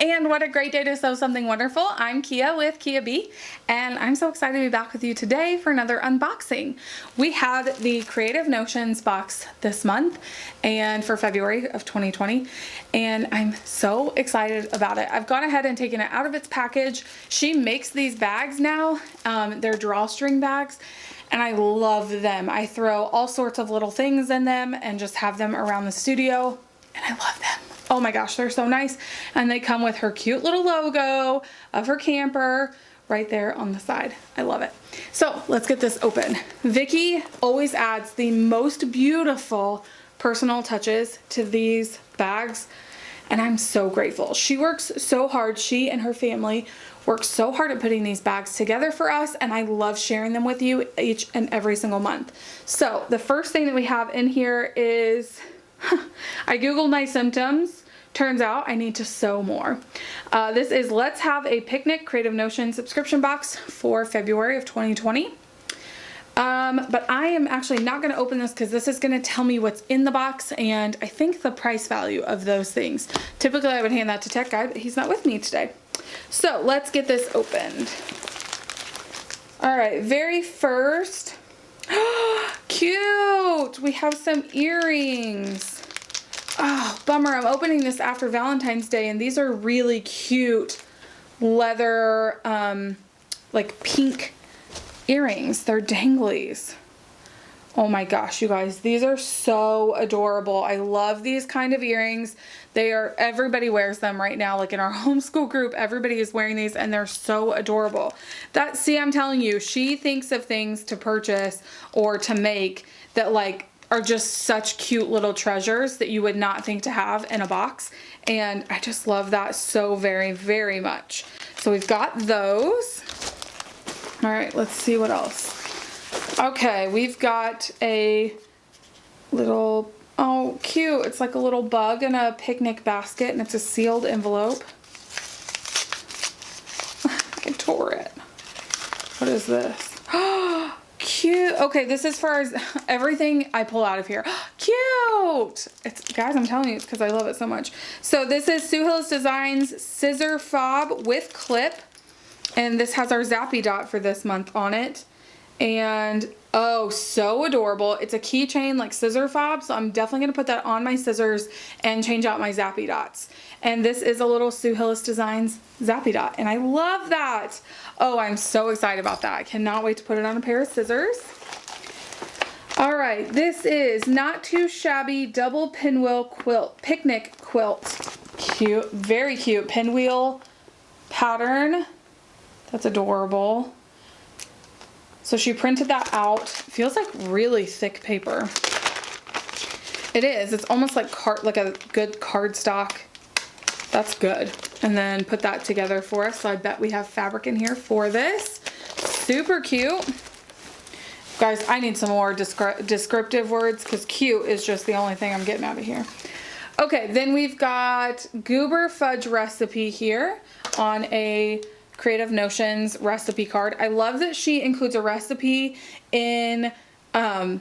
And what a great day to sew something wonderful. I'm Kia with Kia B, and I'm so excited to be back with you today for another unboxing. We had the Creative Notions box this month and for February of 2020, and I'm so excited about it. I've gone ahead and taken it out of its package. She makes these bags now. They're drawstring bags, and I love them. I throw all sorts of little things in them and just have them around the studio, and I love them. Oh my gosh, they're so nice. And they come with her cute little logo of her camper right there on the side. I love it. So let's get this open. Vicki always adds the most beautiful personal touches to these bags, and I'm so grateful. She works so hard. She and her family work so hard at putting these bags together for us, and I love sharing them with you each and every single month. So the first thing that we have in here is I googled my symptoms. Turns out I need to sew more. This is Let's Have a Picnic Creative Notion subscription box for February of 2020. But I am actually not going to open this because this is going to tell me what's in the box and I think the price value of those things. Typically I would hand that to Tech Guy, but he's not with me today. So let's get this opened. All right, very first. Cute! We have some earrings. Oh, bummer. I'm opening this after Valentine's Day, and these are really cute leather, like pink earrings. They're danglies. Oh my gosh, you guys, these are so adorable. I love these kind of earrings. Everybody wears them right now. Like in our homeschool group, everybody is wearing these and they're so adorable. See, I'm telling you, she thinks of things to purchase or to make that like are just such cute little treasures that you would not think to have in a box. And I just love that so very, very much. So we've got those. All right, let's see what else. Okay, we've got a little, oh, cute. It's like a little bug in a picnic basket, and it's a sealed envelope. I tore it. What is this? Cute. Okay, this is for everything I pull out of here. Cute. Guys, I'm telling you, it's because I love it so much. So this is Sue Hillis Designs Scissor Fob with clip, and this has our Zappy Dot for this month on it. And oh, so adorable. It's a keychain like scissor fob, so I'm definitely going to put that on my scissors and change out my Zappy Dots. And this is a little Sue Hillis Designs Zappy Dot, and I love that. Oh, I'm so excited about that. I cannot wait to put it on a pair of scissors. All right, this is Not Too Shabby Double Pinwheel Quilt, Picnic Quilt. Cute, very cute pinwheel pattern. That's adorable. So she printed that out. Feels like really thick paper. It is. It's almost like a good cardstock. That's good. And then put that together for us. So I bet we have fabric in here for this. Super cute. Guys, I need some more descriptive words because cute is just the only thing I'm getting out of here. Okay, then we've got Goober Fudge recipe here on a Creative Notions recipe card. I love that she includes a recipe in the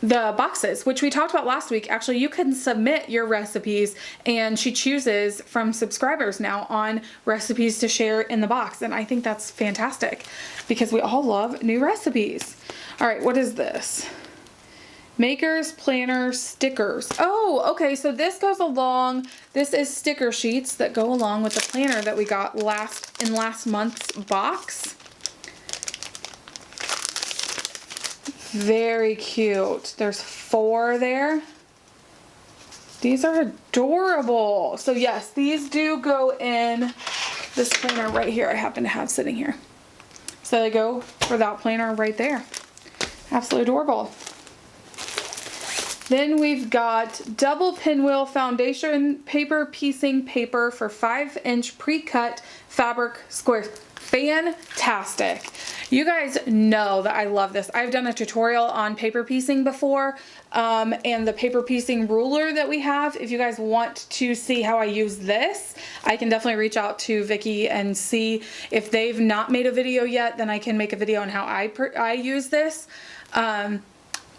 boxes, which we talked about last week. Actually, you can submit your recipes and she chooses from subscribers now on recipes to share in the box. And I think that's fantastic because we all love new recipes. All right, what is this? Maker's Planner stickers. Oh, okay, so this goes along. This is sticker sheets that go along with the planner that we got in last month's box. Very cute. There's 4 there. These are adorable. So yes, these do go in this planner right here I happen to have sitting here. So they go for that planner right there. Absolutely adorable. Then we've got double pinwheel foundation paper piecing paper for 5-inch pre-cut fabric squares. Fantastic. You guys know that I love this. I've done a tutorial on paper piecing before, and the paper piecing ruler that we have. If you guys want to see how I use this, I can definitely reach out to Vicki and see if they've not made a video yet, then I can make a video on how I use this.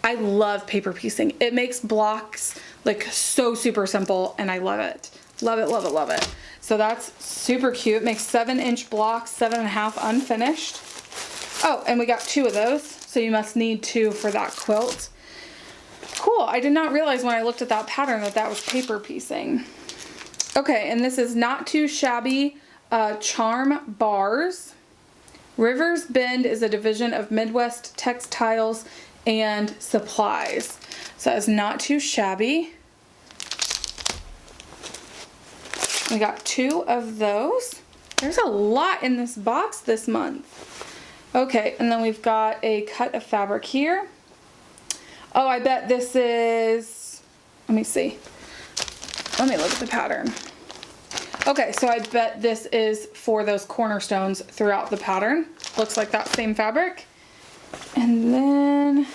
I love paper piecing. It makes blocks like so super simple and I love it. Love it, love it, love it. So that's super cute. Makes 7-inch blocks, 7.5 unfinished. Oh, and we got 2 of those. So you must need 2 for that quilt. Cool. I did not realize when I looked at that pattern that that was paper piecing. Okay, and this is Not Too Shabby charm bars. Rivers Bend is a division of Midwest Textiles and Supplies. So it's Not Too Shabby. We got 2 of those. There's a lot in this box this month. Okay, and then we've got a cut of fabric here. Oh, I bet this is, let me see. Let me look at the pattern. Okay, so I bet this is for those cornerstones throughout the pattern. Looks like that same fabric. And then,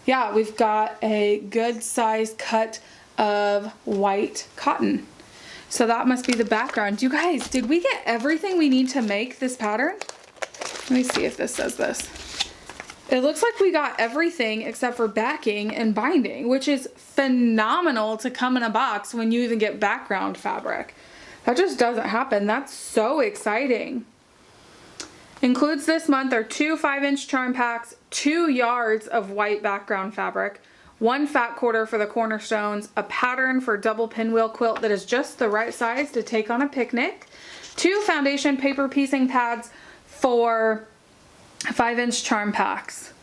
yeah, we've got a good size cut of white cotton. So that must be the background. You guys, did we get everything we need to make this pattern? Let me see if this says this. It looks like we got everything except for backing and binding, which is phenomenal to come in a box when you even get background fabric. That just doesn't happen. That's so exciting. Includes this month are 2 5-inch charm packs, 2 yards of white background fabric, 1 fat quarter for the cornerstones, a pattern for double pinwheel quilt that is just the right size to take on a picnic, 2 foundation paper piecing pads for 5-inch charm packs.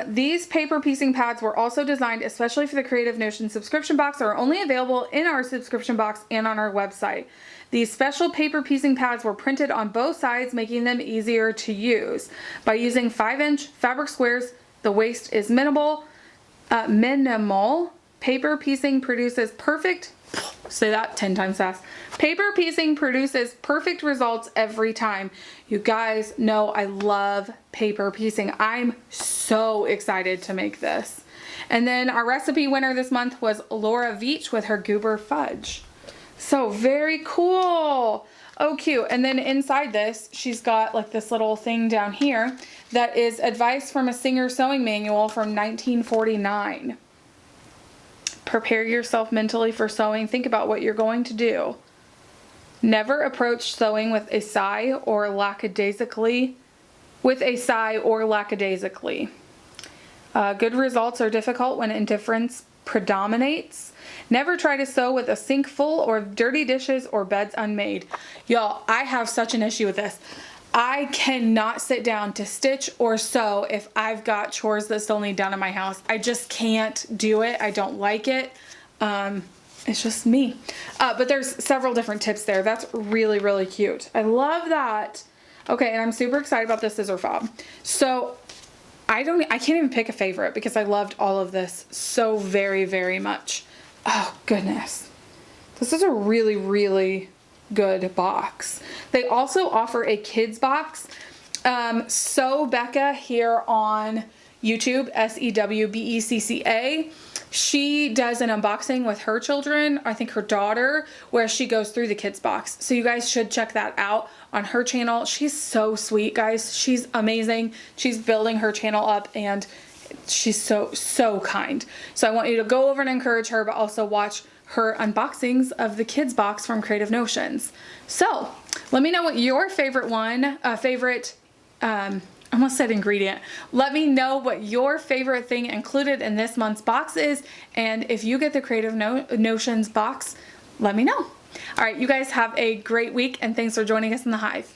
These paper piecing pads were also designed especially for the Creative Notion subscription box, are only available in our subscription box and on our website. These special paper piecing pads were printed on both sides, making them easier to use. By using 5-inch fabric squares, the waste is minimal. Paper piecing produces perfect, say that 10 times fast. Paper piecing produces perfect results every time. You guys know I love paper piecing. I'm so excited to make this. And then our recipe winner this month was Laura Veach with her Goober Fudge. So very cool. Oh, cute. And then inside this, she's got like this little thing down here that is advice from a Singer sewing manual from 1949. Prepare yourself mentally for sewing. Think about what you're going to do. Never approach sewing with a sigh or lackadaisically. Good results are difficult when indifference predominates. Never try to sew with a sink full or dirty dishes or beds unmade. Y'all, I have such an issue with this. I cannot sit down to stitch or sew if I've got chores that still need done in my house. I just can't do it. I don't like it. It's just me. But there's several different tips there. That's really, really cute. I love that. Okay, and I'm super excited about this scissor fob. So I can't even pick a favorite because I loved all of this so very, very much. Oh goodness. This is a really, really good box. They also offer a kids box. Sew Becca here on YouTube, SEWBECCA. She does an unboxing with her children, I think her daughter, where she goes through the kids box. So you guys should check that out on her channel. She's so sweet, guys. She's amazing. She's building her channel up and she's so kind. So I want you to go over and encourage her, but also watch her unboxings of the kids box from Creative Notions. So let me know what your favorite one, I almost said ingredient. Let me know what your favorite thing included in this month's box is, and if you get the Creative Notions box, let me know. All right, you guys have a great week, and thanks for joining us in the Hive.